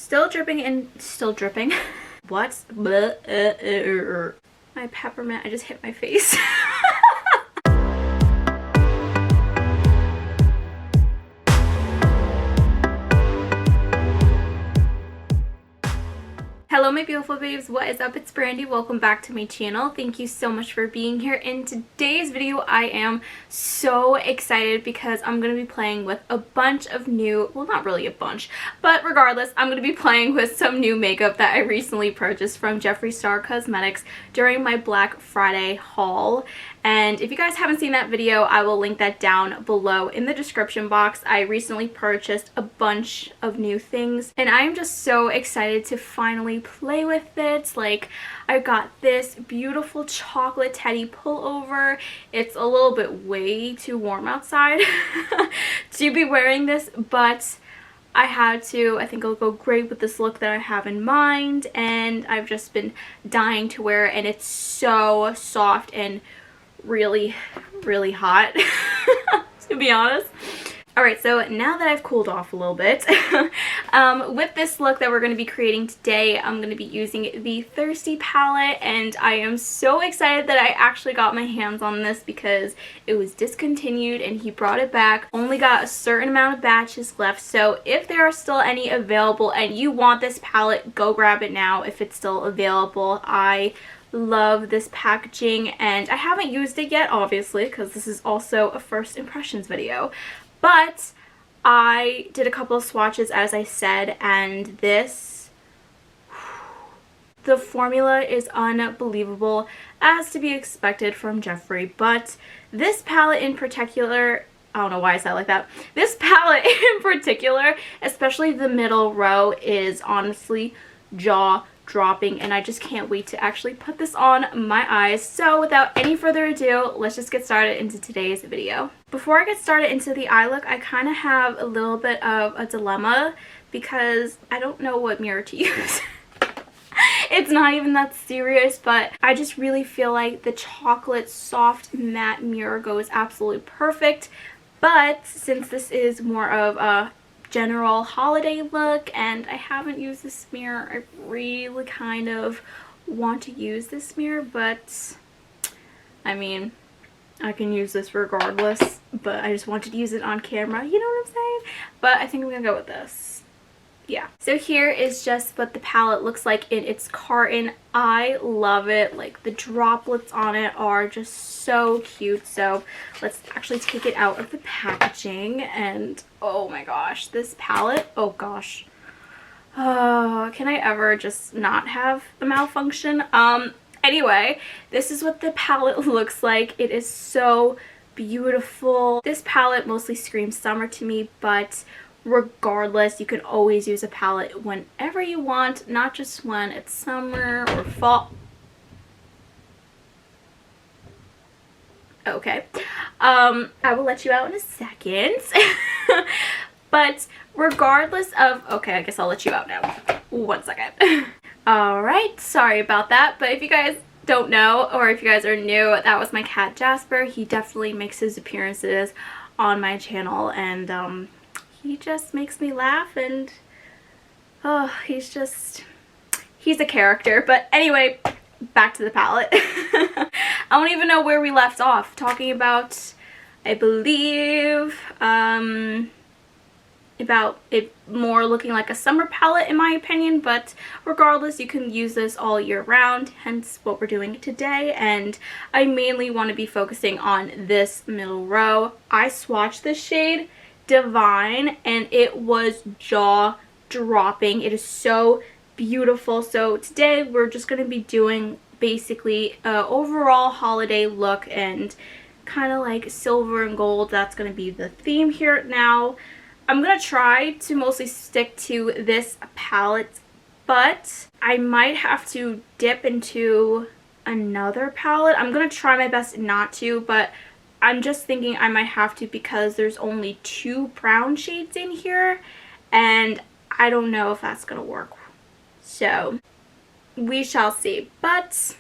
Still dripping and still dripping. What? My peppermint, I just hit my face. Hello my beautiful babes, what is up? It's Brandi. Welcome back to my channel. Thank you so much for being here. In today's video I am so excited because I'm going to be playing with a bunch of new, well not really a bunch, but regardless I'm going to be playing with some new makeup that I recently purchased from Jeffree Star Cosmetics during my Black Friday haul. And if you guys haven't seen that video, I will link that down below in the description box. I recently purchased a bunch of new things and I'm just so excited to finally play with it. Like, I got this beautiful chocolate teddy pullover. It's a little bit way too warm outside to be wearing this, but I had to. I think it'll go great with this look that I have in mind, and I've just been dying to wear it, and it's so soft and really hot to be honest. Alright, so now that I've cooled off a little bit, with this look that we're going to be creating today, I'm going to be using the Thirsty palette, and I am so excited that I actually got my hands on this because it was discontinued and he brought it back. Only got a certain amount of batches left, so if there are still any available and you want this palette, go grab it now if it's still available. I love this packaging and I haven't used it yet, obviously, because this is also a first impressions video. But I did a couple of swatches, as I said, and this, the formula is unbelievable, as to be expected from Jeffree. But this palette in particular, I don't know why I said it like that. This palette in particular, especially the middle row, is honestly jaw-dropping, and I just can't wait to actually put this on my eyes. So without any further ado, let's just get started into today's video. Before I get started into the eye look, I kind of have a little bit of a dilemma because I don't know what mirror to use. It's not even that serious, but I just really feel like the chocolate soft matte mirror goes absolutely perfect. But since this is more of a general holiday look and I haven't used this mirror, I really kind of want to use this mirror, but I mean, I can use this regardless, but I just wanted to use it on camera, you know what I'm saying? But I think I'm gonna go with this. Yeah. So here is just what the palette looks like in its carton. I love it. Like, the droplets on it are just so cute. So let's actually take it out of the packaging. And oh my gosh, this palette, oh gosh. Oh, can I ever just not have a malfunction? Anyway, this is what the palette looks like. It is so beautiful. This palette mostly screams summer to me, but regardless, you can always use a palette whenever you want, not just when it's summer or fall. Okay. I will let you out in a second. But regardless of, okay, I guess I'll let you out now. 1 second. Alright, sorry about that, but if you guys don't know, or if you guys are new, that was my cat Jasper. He definitely makes his appearances on my channel, and he just makes me laugh, and oh, he's a character. But anyway, back to the palette. I don't even know where we left off, talking about, I believe, about it more looking like a summer palette in my opinion, but regardless, you can use this all year round, hence what we're doing today. And I mainly want to be focusing on this middle row. I swatched this shade Divine and it was jaw-dropping. It is so beautiful. So today we're just going to be doing basically an overall holiday look and kind of like silver and gold. That's going to be the theme here. Now I'm going to try to mostly stick to this palette, but I might have to dip into another palette. I'm going to try my best not to, but I'm just thinking I might have to because there's only 2 brown shades in here, and I don't know if that's going to work. So we shall see. But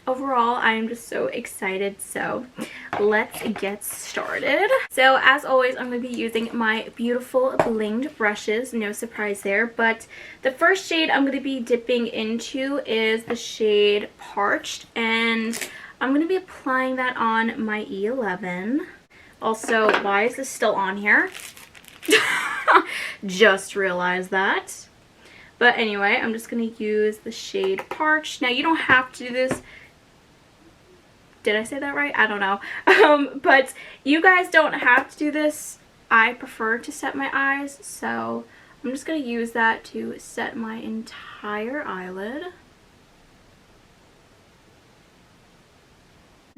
overall, I am just so excited, so let's get started. So as always, I'm going to be using my beautiful blinged brushes, no surprise there, but the first shade I'm going to be dipping into is the shade Parched, and I'm going to be applying that on my E11. Also, why is this still on here? Just realized that. But anyway, I'm just going to use the shade Parched. Now, you don't have to do this. Did I say that right? I don't know. But you guys don't have to do this. I prefer to set my eyes, so I'm just going to use that to set my entire eyelid.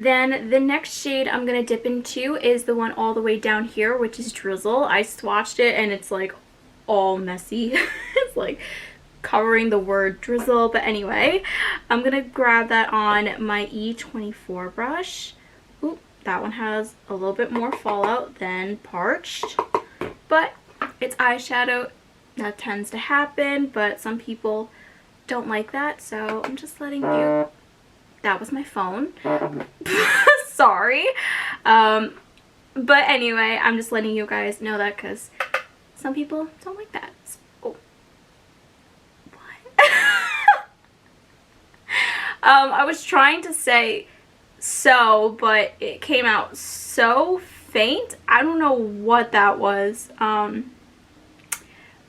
Then the next shade I'm going to dip into is the one all the way down here, which is Drizzle. I swatched it and it's like all messy. It's like covering the word drizzle, but anyway, I'm going to grab that on my E24 brush. Ooh, that one has a little bit more fallout than Parched, but it's eyeshadow. That tends to happen, but some people don't like that, so I'm just letting you... That was my phone. Sorry. But anyway, I'm just letting you guys know that because some people don't like that. Oh. What? I was trying to say so, but it came out so faint. I don't know what that was.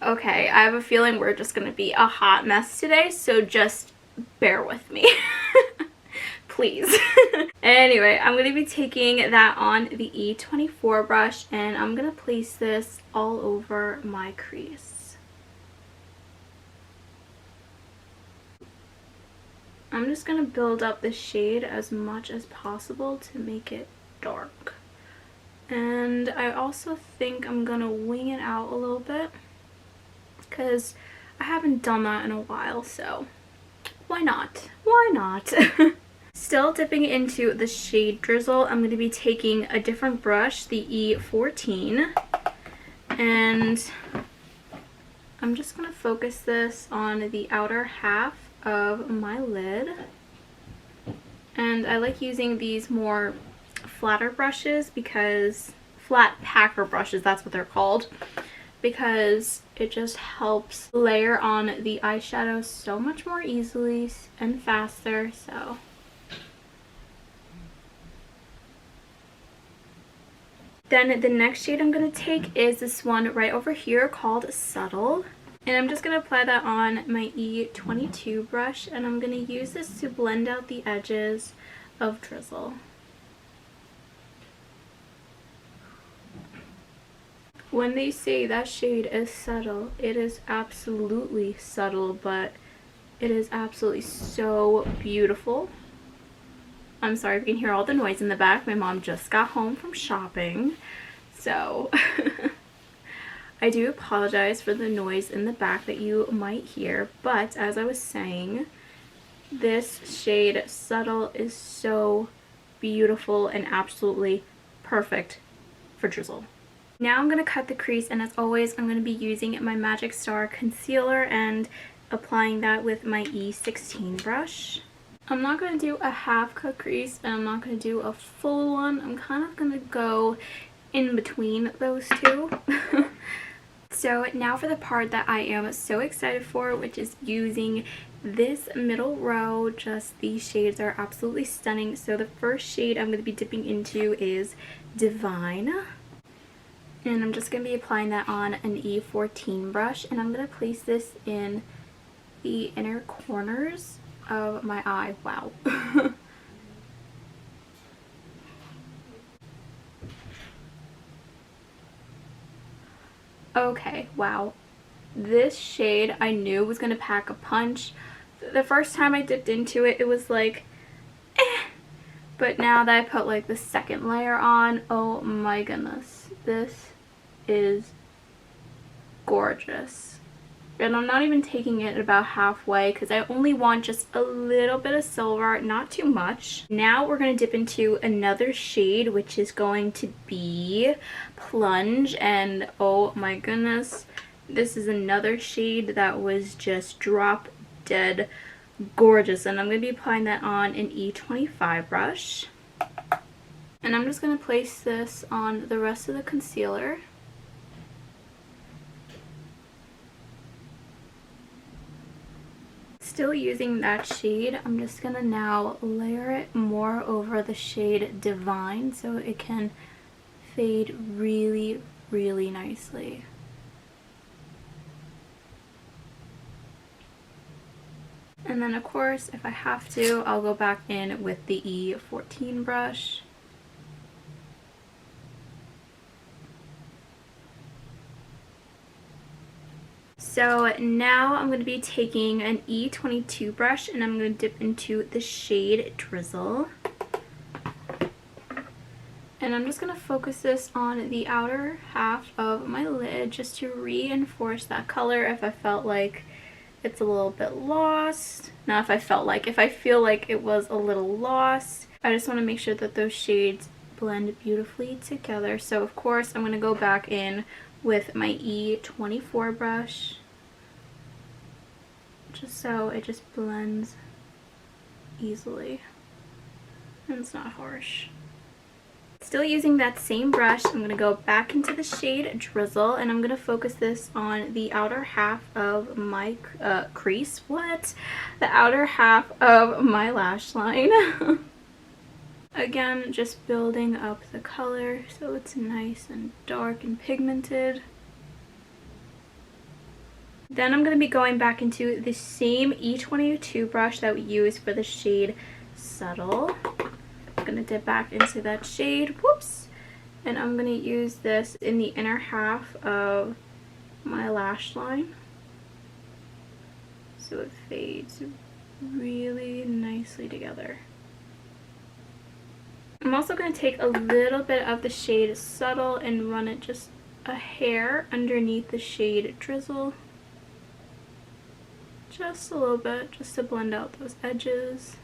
Okay, I have a feeling we're just gonna be a hot mess today, so just bear with me. Please. Anyway, I'm going to be taking that on the E24 brush, and I'm going to place this all over my crease. I'm just going to build up the shade as much as possible to make it dark. And I also think I'm going to wing it out a little bit because I haven't done that in a while, so why not? Why not? Still dipping into the shade Drizzle, I'm going to be taking a different brush, the E14, and I'm just going to focus this on the outer half of my lid. And I like using these more flatter brushes because, flat packer brushes, that's what they're called, because it just helps layer on the eyeshadow so much more easily and faster, so... Then the next shade I'm going to take is this one right over here called Subtle. And I'm just going to apply that on my E22 brush. And I'm going to use this to blend out the edges of Drizzle. When they say that shade is subtle, it is absolutely subtle, but it is absolutely so beautiful. I'm sorry if you can hear all the noise in the back. My mom just got home from shopping, so I do apologize for the noise in the back that you might hear. But as I was saying, this shade Subtle is so beautiful and absolutely perfect for Drizzle. Now I'm going to cut the crease, and as always, I'm going to be using my Magic Star concealer and applying that with my E16 brush. I'm not going to do a half cut crease, and I'm not going to do a full one. I'm kind of going to go in between those two. So now for the part that I am so excited for, which is using this middle row. Just these shades are absolutely stunning. So the first shade I'm going to be dipping into is Divine. And I'm just going to be applying that on an E14 brush, and I'm going to place this in the inner corners of my eye. Wow. Okay, wow. This shade I knew was going to pack a punch. The first time I dipped into it, it was like, eh. But now that I put like the second layer on, oh my goodness. This is gorgeous. And I'm not even taking it about halfway because I only want just a little bit of silver, not too much. Now we're going to dip into another shade, which is going to be Plunge. And oh my goodness, this is another shade that was just drop dead gorgeous. And I'm going to be applying that on an E25 brush. And I'm just going to place this on the rest of the concealer. Still using that shade, I'm just going to now layer it more over the shade Divine so it can fade really, really nicely. And then of course, if I have to, I'll go back in with the E14 brush. So now I'm going to be taking an E22 brush and I'm going to dip into the shade Drizzle. And I'm just going to focus this on the outer half of my lid just to reinforce that color if I felt like it's a little bit lost. Not if I felt like, if I feel like it was a little lost. I just want to make sure that those shades blend beautifully together. So of course I'm going to go back in with my E24 brush just so it just blends easily and it's not harsh. Still using that same brush, I'm going to go back into the shade Drizzle and I'm going to focus this on the outer half of my crease. What? The outer half of my lash line. Again, just building up the color so it's nice and dark and pigmented. Then I'm going to be going back into the same E22 brush that we used for the shade Subtle. I'm going to dip back into that shade, whoops, and I'm going to use this in the inner half of my lash line so it fades really nicely together. I'm also going to take a little bit of the shade Subtle and run it just a hair underneath the shade Drizzle. Just a little bit, just to blend out those edges.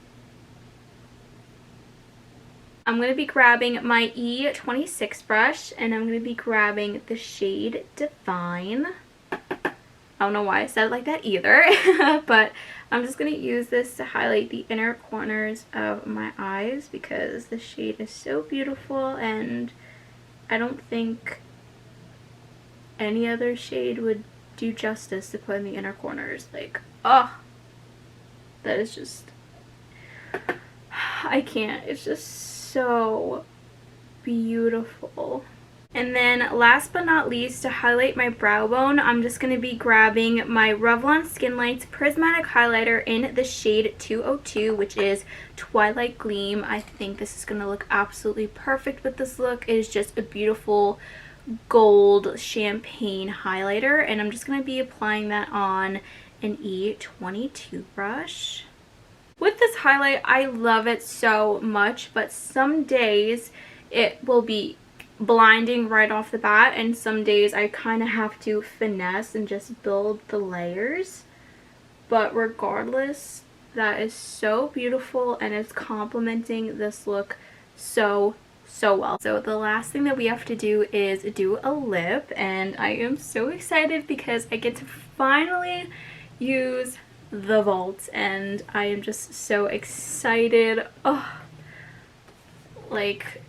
I'm going to be grabbing my E26 brush and I'm going to be grabbing the shade Divine. I don't know why I said it like that either, but I'm just going to use this to highlight the inner corners of my eyes because the shade is so beautiful and I don't think any other shade would do justice to put in the inner corners. Like, oh, that is just, I can't. It's just so beautiful. And then last but not least, to highlight my brow bone, I'm just going to be grabbing my Revlon Skin Lights Prismatic Highlighter in the shade 202, which is Twilight Gleam. I think this is going to look absolutely perfect with this look. It is just a beautiful gold champagne highlighter, and I'm just going to be applying that on an E22 brush. With this highlight, I love it so much, but some days it will be blinding right off the bat, and some days I kind of have to finesse and just build the layers. But regardless, that is so beautiful and it's complementing this look so well. So the last thing that we have to do is do a lip, and I am so excited because I get to finally use the Vault and I am just so excited. Oh, like,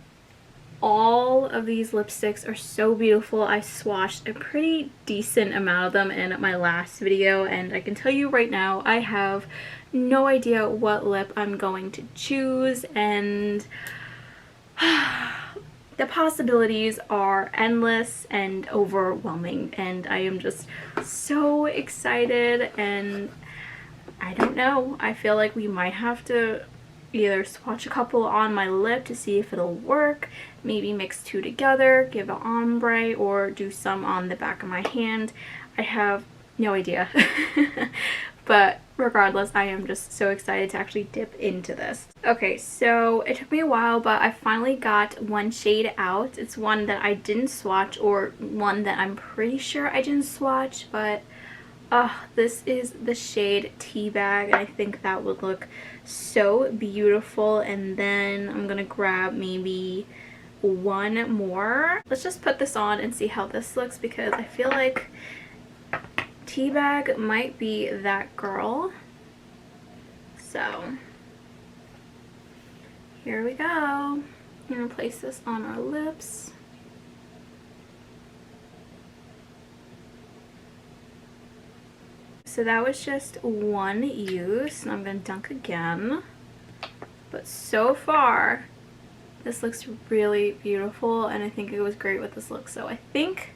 all of these lipsticks are so beautiful. I swatched a pretty decent amount of them in my last video, and I can tell you right now I have no idea what lip I'm going to choose, and the possibilities are endless and overwhelming, and I am just so excited. And I don't know, I feel like we might have to either swatch a couple on my lip to see if it'll work, maybe mix two together, give an ombre, or do some on the back of my hand. I have no idea. But regardless, I am just so excited to actually dip into this. Okay, so it took me a while, but I finally got one shade out. It's one that I didn't swatch, or one that I'm pretty sure I didn't swatch, but this is the shade Teabag, and I think that would look so beautiful. And then I'm gonna grab maybe one more. Let's just put this on and see how this looks, because I feel like Teabag might be that girl. So here we go. I'm gonna place this on our lips. So that was just one use, and I'm gonna dunk again. But so far, this looks really beautiful, and I think it was great with this look. So I think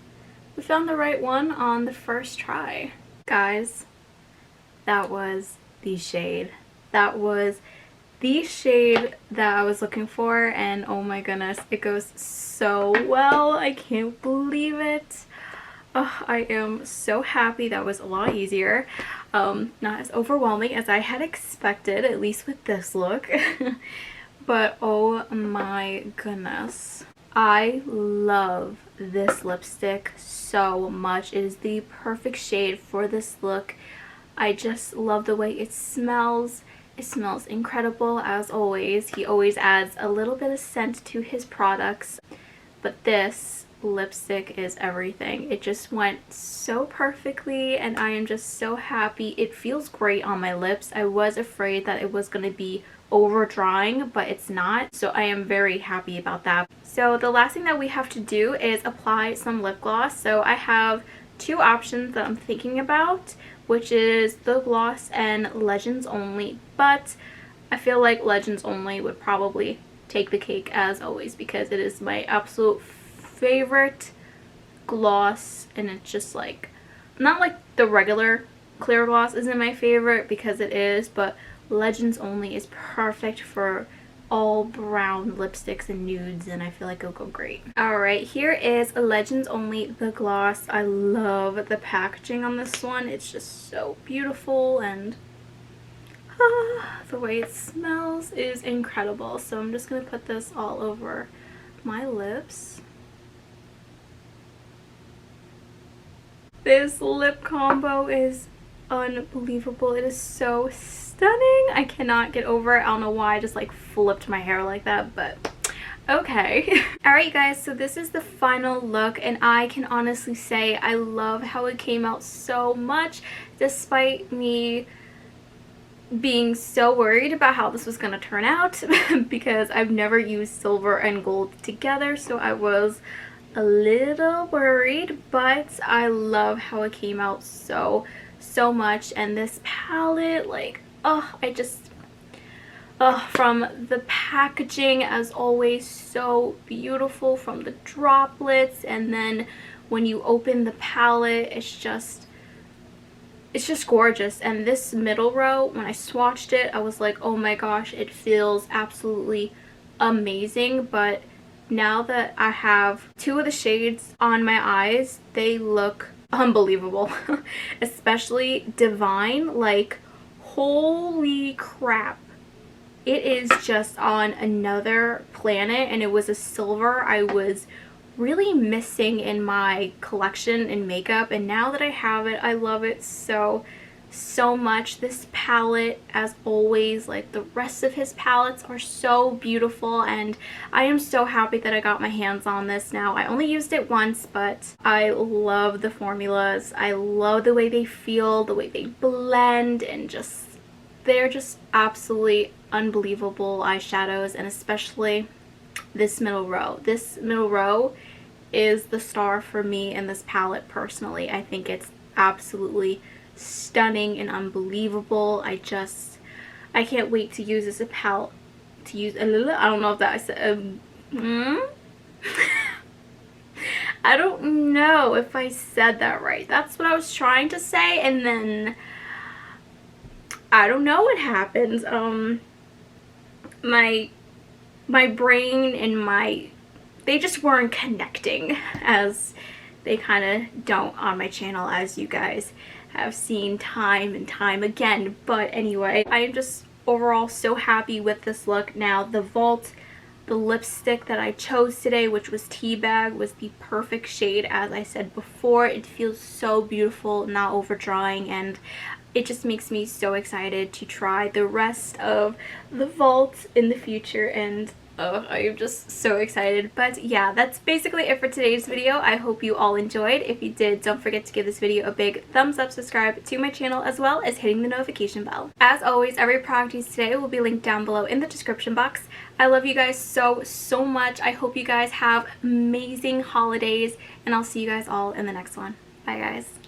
we found the right one on the first try. Guys, that was the shade. That was the shade that I was looking for, and oh my goodness, it goes so well. I can't believe it. Oh, I am so happy. That was a lot easier. Not as overwhelming as I had expected, at least with this look. But oh my goodness. I love this lipstick so much. It is the perfect shade for this look. I just love the way it smells. It smells incredible as always. He always adds a little bit of scent to his products. But this lipstick is everything. It just went so perfectly, and I am just so happy. It feels great on my lips. I was afraid that it was going to be over drying, but it's not, so I am very happy about that. So the last thing that we have to do is apply some lip gloss. So I have two options that I'm thinking about, which is the gloss and Legends Only, but I feel like Legends Only would probably take the cake as always, because it is my absolute favorite gloss, and it's just like, not like the regular clear gloss isn't my favorite, because it is, but Legends Only is perfect for all brown lipsticks and nudes, and I feel like it'll go great. Alright, here is Legends Only, the gloss. I love the packaging on this one. It's just so beautiful, and the way it smells is incredible. So I'm just going to put this all over my lips. This lip combo is unbelievable. It is so stunning. I cannot get over it. I don't know why I just like flipped my hair like that, but okay. Alright you guys, so this is the final look, and I can honestly say I love how it came out so much, despite me being so worried about how this was going to turn out because I've never used silver and gold together, so I was a little worried, but I love how it came out so much. And this palette, like, from the packaging, as always, so beautiful, from the droplets, and then when you open the palette, it's just gorgeous. And this middle row, when I swatched it, I was like, oh my gosh, it feels absolutely amazing. But now that I have two of the shades on my eyes, they look unbelievable. Especially Divine, like, holy crap. It is just on another planet, and it was a silver I was really missing in my collection in makeup, and now that I have it, I love it so much. This palette, as always, like the rest of his palettes, are so beautiful, and I am so happy that I got my hands on this now. I only used it once, but I love the formulas. I love the way they feel, the way they blend, and just, they're just absolutely unbelievable eyeshadows. And especially this middle row. This middle row is the star for me in this palette personally. I think it's absolutely stunning and unbelievable. I can't wait to use this palette, to use a little, I don't know if that I said, I don't know if I said that right. That's what I was trying to say, and then I don't know what happened. My brain and they just weren't connecting, as they kind of don't on my channel, as you guys have seen time and time again. But anyway, I am just overall so happy with this look. Now, the Vault, the lipstick that I chose today, which was Teabag, was the perfect shade. As I said before, it feels so beautiful, not over drying, and it just makes me so excited to try the rest of the Vault in the future. And Oh, I am just so excited. But yeah, that's basically it for today's video. I hope you all enjoyed. If you did, don't forget to give this video a big thumbs up, subscribe to my channel, as well as hitting the notification bell. As always, every product used today will be linked down below in the description box. I love you guys so much. I hope you guys have amazing holidays, and I'll see you guys all in the next one. Bye guys.